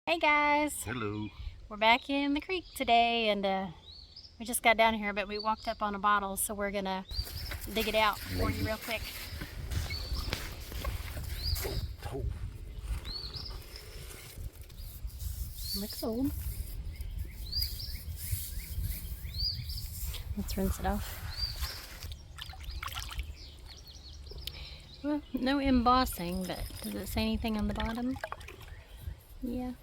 Hey guys! Hello. We're back in the creek today, and we just got down here, but we walked up on a bottle, so we're gonna dig it out for you real quick. Oh. Looks old. Let's rinse it off. Well, no embossing, but does it say anything on the bottom? Yeah.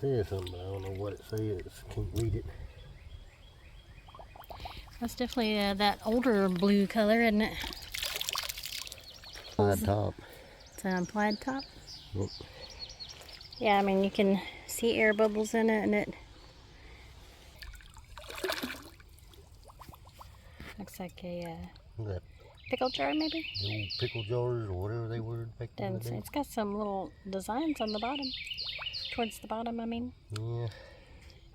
It says something, but I don't know what it says. Can't read it. That's definitely that older blue color, isn't it? Plaid top. It's a plaid top? Yep. Yeah, I mean, you can see air bubbles in it, and it looks like a pickle jar, maybe? The old pickle jars or whatever they were back then. It's got some little designs on the bottom. Towards the bottom, I mean. Yeah. It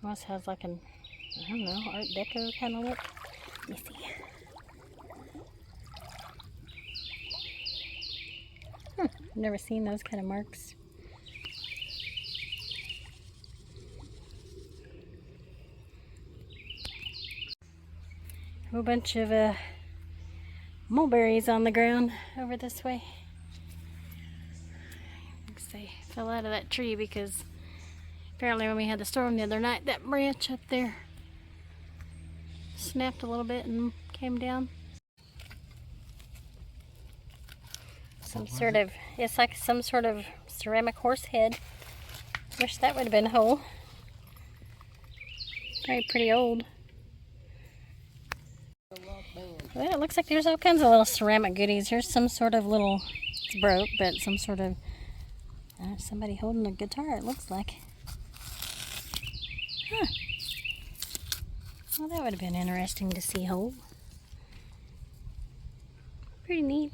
almost has like an, I don't know, Art Deco kind of look. Let me see. I've never seen those kind of marks. A whole bunch of mulberries on the ground over this way. Looks like they fell out of that tree because apparently when we had the storm the other night, that branch up there snapped a little bit and came down. It's like some sort of ceramic horse head. Wish that would have been whole. Probably pretty old. Well, it looks like there's all kinds of little ceramic goodies. Here's some sort of little, it's broke, but some sort of, somebody holding a guitar, it looks like. Huh. Well, that would have been interesting to see whole. Pretty neat.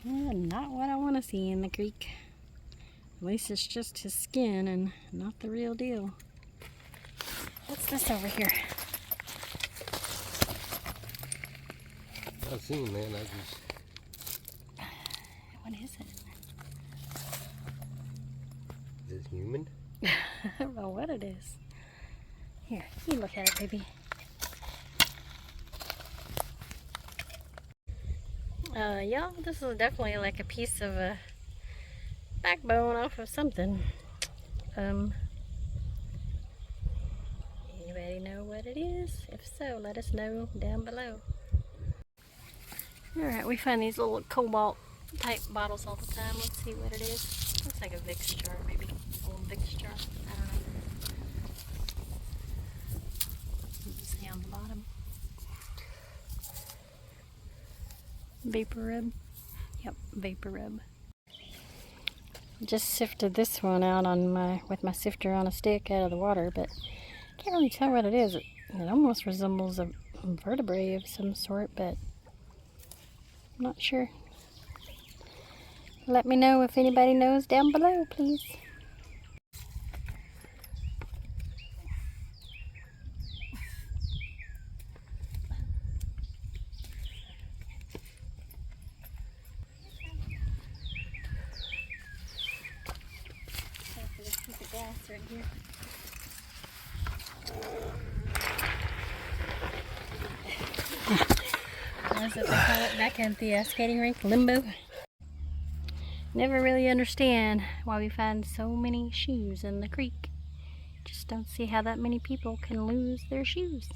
Not what I want to see in the creek. At least it's just his skin and not the real deal. What's this over here? I've seen that. What is it? Is it human? I don't know what it is. Here, you look at it, baby. Yeah, this is definitely like a piece of a backbone off of something. Anybody know what it is? If so, let us know down below. Alright, we find these little cobalt type bottles all the time. Let's see what it is. Looks like a Vicks jar, maybe. Old Vicks jar. I don't know. Let's see on the bottom. Vapor rub. Yep, vapor rub. Just sifted this one out on with my sifter on a stick out of the water, but can't really tell what it is. It almost resembles a vertebrae of some sort, but I'm not sure. Let me know if anybody knows down below, please. Right here. That's what they call it back at the skating rink, limbo. Never really understand why we find so many shoes in the creek. Just don't see how that many people can lose their shoes.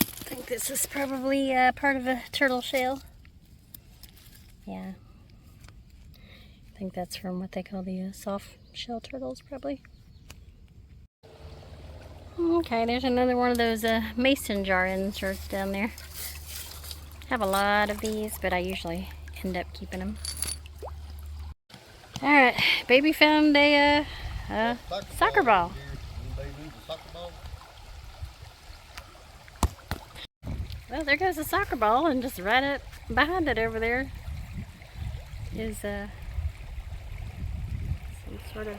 I think this is probably part of a turtle shell. Yeah. I think that's from what they call the soft shell turtles, probably. Okay, there's another one of those mason jar inserts down there. I have a lot of these, but I usually end up keeping them. Alright, baby found a soccer ball. Well, there goes a soccer ball, and just right up behind it over there is some sort of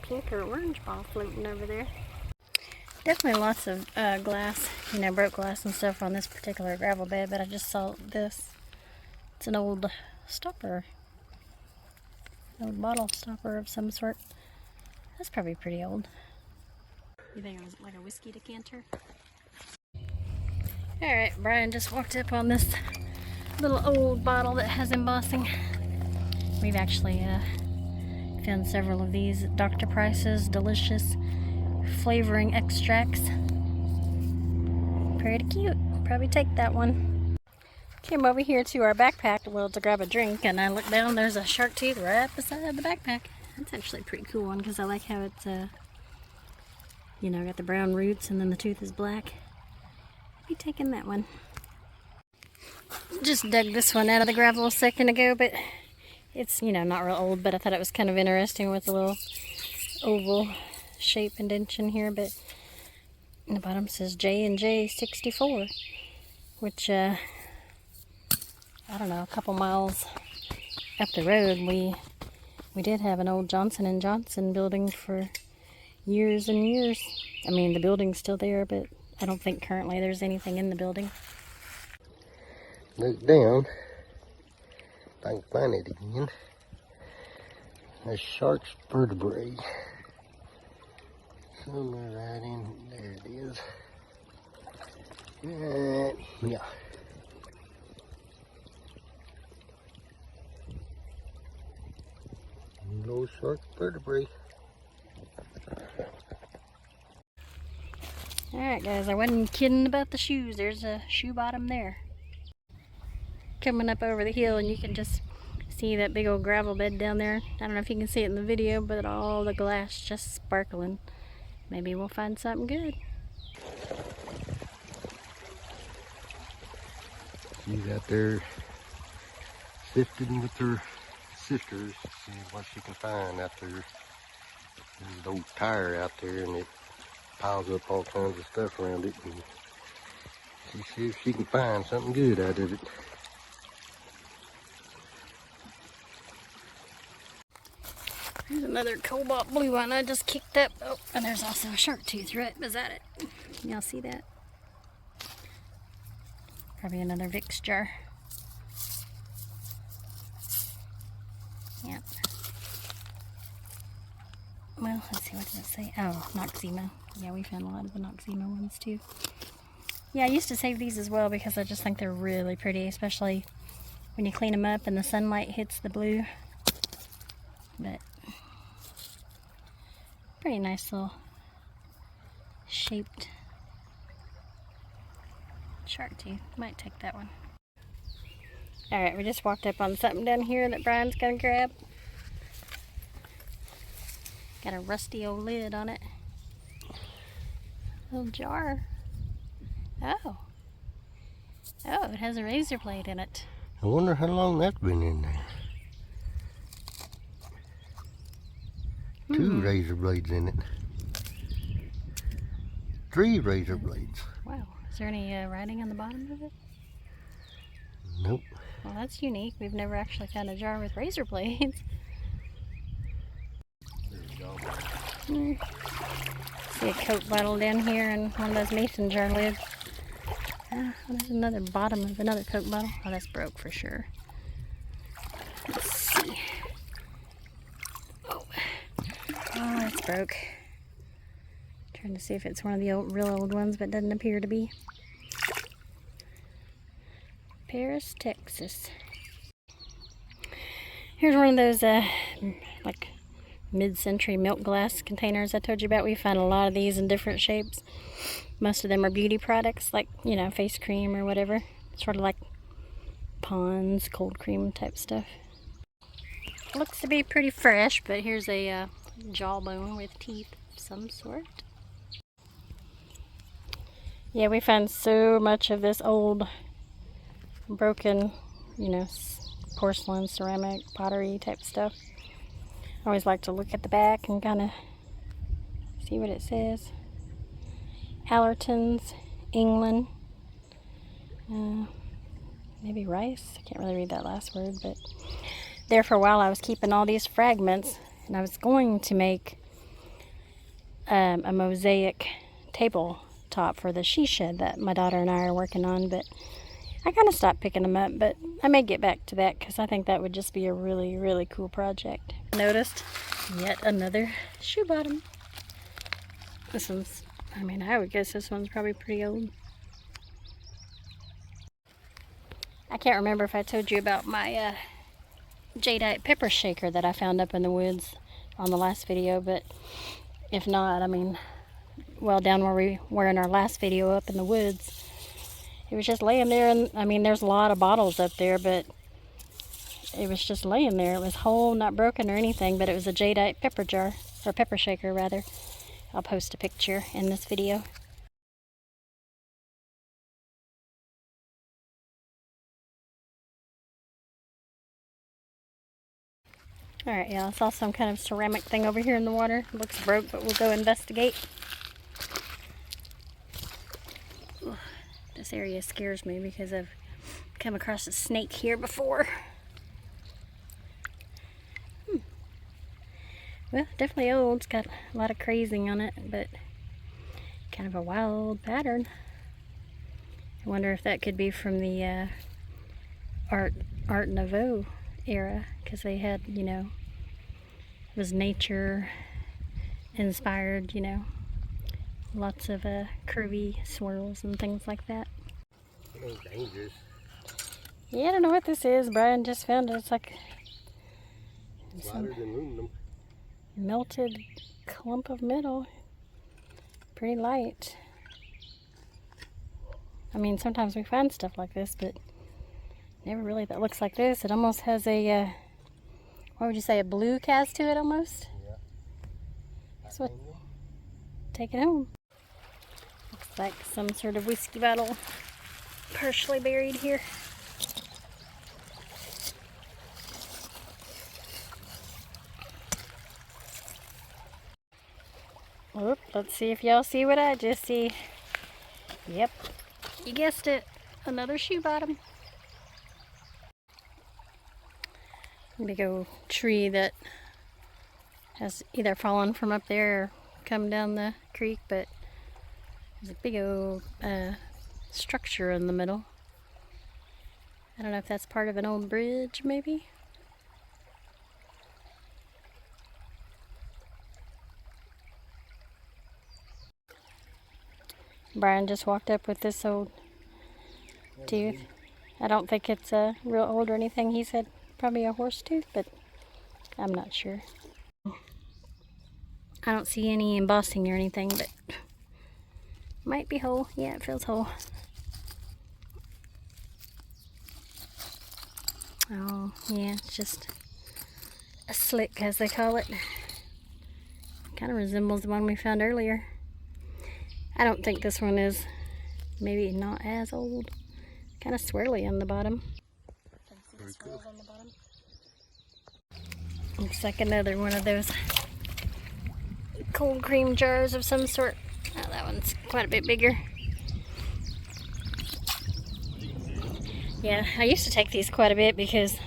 pink or orange ball floating over there. Definitely lots of glass, broke glass and stuff on this particular gravel bed, but I just saw this. It's an old stopper. Old bottle stopper of some sort. That's probably pretty old. You think it was like a whiskey decanter? Alright, Brian just walked up on this little old bottle that has embossing. We've actually found several of these at Dr. Price's delicious flavoring extracts. Pretty cute. Probably take that one. Came over here to our backpack, well, to grab a drink, and I looked down, there's a shark tooth right beside the backpack. That's actually a pretty cool one because I like how it's, you know, got the brown roots and then the tooth is black. I'll be taking that one. Just dug this one out of the gravel a second ago, but it's, you know, not real old, but I thought it was kind of interesting with the little oval shape indentation here, but in the bottom says J&J 64, which, I don't know, a couple miles up the road, we did have an old Johnson & Johnson building for years and years. I mean, the building's still there, but I don't think currently there's anything in the building. Look down. If I can find it again. A shark's vertebrae. Somewhere right in there it is. Yeah. Little shark vertebrae. Alright guys, I wasn't kidding about the shoes. There's a shoe bottom there. Coming up over the hill and you can just see that big old gravel bed down there. I don't know if you can see it in the video, but all the glass just sparkling. Maybe we'll find something good. She's out there sifting with her sisters, see what she can find out there. There's an old tire out there and it piles up all kinds of stuff around it. And she sees if she can find something good out of it. There's another cobalt blue one I just kicked up. Oh, and there's also a shark tooth right beside it. Y'all see that? Probably another Vicks jar. Yep. Well, let's see, what does it say? Oh, Noxema. Yeah, we found a lot of the Noxema ones too. Yeah, I used to save these as well because I just think they're really pretty, especially when you clean them up and the sunlight hits the blue. But pretty nice little shaped shark tooth. Might take that one. Alright, we just walked up on something down here that Brian's gonna grab. Got a rusty old lid on it. Little jar. Oh. Oh, it has a razor blade in it. I wonder how long that's been in there. Two razor blades in it. 3 razor blades. Wow. Is there any writing on the bottom of it? Nope. Well, that's unique. We've never actually found a jar with razor blades. See a Coke bottle down here and one of those mason jar lids. There's another bottom of another Coke bottle. Oh, that's broke for sure. Let's see. Oh, it's broke. Trying to see if it's one of the real old ones, but doesn't appear to be. Paris, Texas. Here's one of those like mid-century milk glass containers I told you about. We found a lot of these in different shapes. Most of them are beauty products, like, you know, face cream or whatever. Sort of like Pond's cold cream type stuff. Looks to be pretty fresh, but here's a jawbone with teeth of some sort. Yeah, we found so much of this old broken, you know, porcelain, ceramic, pottery type stuff. I always like to look at the back and kind of see what it says. Allerton's, England, maybe rice. I can't really read that last word, but there for a while I was keeping all these fragments, and I was going to make a mosaic tabletop for the she shed that my daughter and I are working on, but I kind of stopped picking them up, but I may get back to that because I think that would just be a really, really cool project. Noticed yet another shoe bottom. This one's, I mean, I would guess this one's probably pretty old. I can't remember if I told you about my jadeite pepper shaker that I found up in the woods on the last video, but if not, I mean, well, down where we were in our last video up in the woods, it was just laying there, and I mean, there's a lot of bottles up there, but it was just laying there. It was whole, not broken or anything, but it was a jadeite pepper jar, or pepper shaker rather. I'll post a picture in this video. Alright, yeah, I saw some kind of ceramic thing over here in the water. It looks broke, but we'll go investigate. Ugh, this area scares me because I've come across a snake here before. Well, definitely old. It's got a lot of crazing on it, but kind of a wild pattern. I wonder if that could be from the Art Nouveau era, because they had, you know, it was nature inspired, you know, lots of curvy swirls and things like that. It's dangerous. Yeah, I don't know what this is. Brian just found it. It's like Lighter than aluminum. Melted clump of metal. Pretty light. I mean, sometimes we find stuff like this, but never really that looks like this. It almost has a, what would you say, a blue cast to it almost? Yeah. That's what. Take it home. Looks like some sort of whiskey bottle partially buried here. Oop, let's see if y'all see what I just see. Yep, you guessed it. Another shoe bottom. Big old tree that has either fallen from up there or come down the creek, but there's a big old structure in the middle. I don't know if that's part of an old bridge, maybe. Brian just walked up with this old tooth. I don't think it's real old or anything. He said probably a horse tooth, but I'm not sure. I don't see any embossing or anything, but might be whole. Yeah, it feels whole. Oh, yeah, it's just a slick, as they call it. Kind of resembles the one we found earlier. I don't think this one is, maybe not as old. Kind of swirly on the bottom. Very cool. On the bottom. Looks like another one of those cold cream jars of some sort. Oh, that one's quite a bit bigger. Yeah, I used to take these quite a bit because,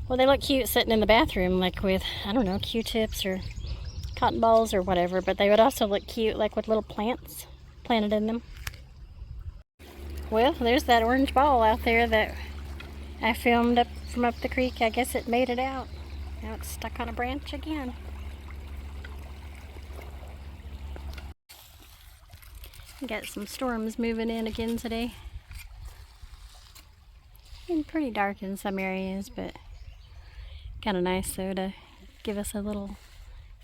well, they look cute sitting in the bathroom, like with, I don't know, Q-tips or cotton balls or whatever, but they would also look cute like with little plants planted in them. Well, there's that orange ball out there that I filmed up from up the creek. I guess it made it out. Now it's stuck on a branch again. Got some storms moving in again today. Been pretty dark in some areas, but kind of nice though to give us a little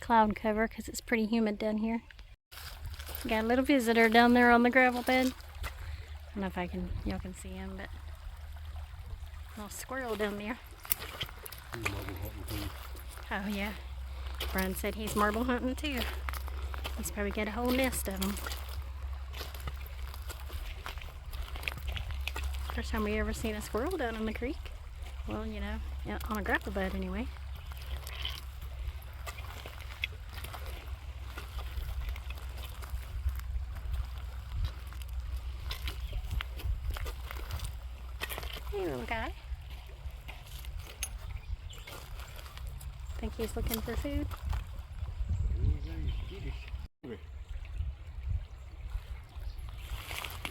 cloud cover because it's pretty humid down here. Got a little visitor down there on the gravel bed. I don't know if y'all can see him, but a little squirrel down there. Oh yeah, Brian said he's marble hunting too. He's probably got a whole nest of them. First time we ever seen a squirrel down in the creek. Well, you know, on a gravel bed anyway. Hey, little guy. Think he's looking for food?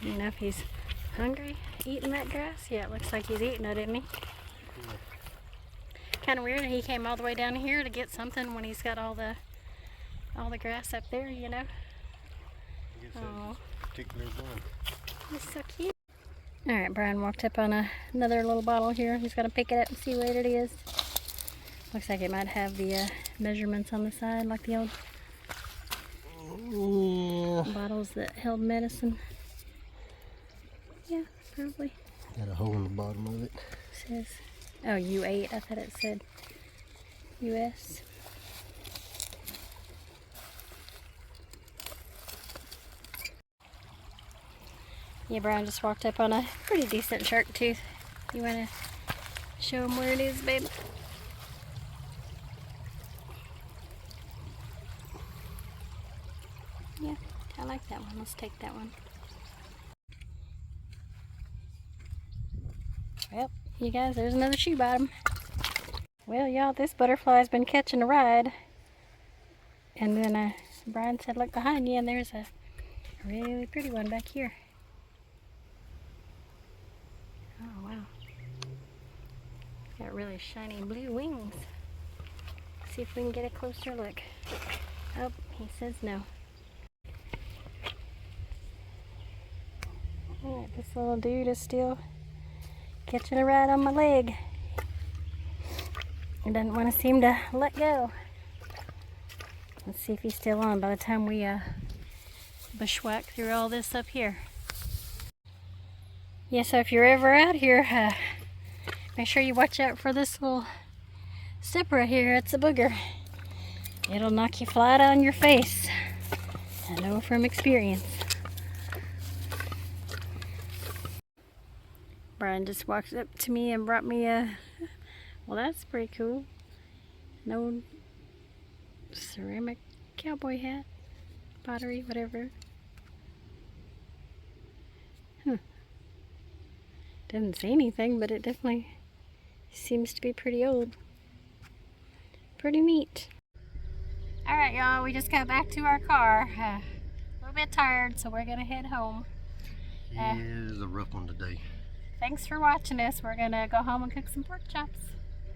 You know if he's hungry, eating that grass? Yeah, it looks like he's eating it, isn't he? kind of weird. He came all the way down here to get something when he's got all the grass up there, you know. Oh, particular one. he's so cute. All right, Brian walked up on another little bottle here. He's gonna pick it up and see what it is. Looks like it might have the measurements on the side, like the old bottles that held medicine. Yeah, probably. Got a hole in the bottom of it. Says, oh, U8. I thought it said US. Yeah, Brian just walked up on a pretty decent shark tooth. You want to show him where it is, babe? Yeah, I like that one. Let's take that one. Well, you guys, there's another shoe bottom. Well, y'all, this butterfly's been catching a ride. And then Brian said, look behind you, and there's a really pretty one back here. Oh, wow. Got really shiny blue wings. Let's see if we can get a closer look. Oh, he says no. Alright, this little dude is still catching a ride on my leg. He doesn't want to seem to let go. Let's see if he's still on by the time we bushwhack through all this up here. Yeah, so if you're ever out here, make sure you watch out for this little step right here. It's a booger. It'll knock you flat on your face. I know from experience. Brian just walked up to me and brought me a, well, that's pretty cool, an old ceramic cowboy hat, pottery, whatever. Doesn't say anything, but it definitely seems to be pretty old. Pretty neat. Alright, y'all, we just got back to our car. A little bit tired, so we're gonna head home. It is a rough one today. Thanks for watching us. We're gonna go home and cook some pork chops.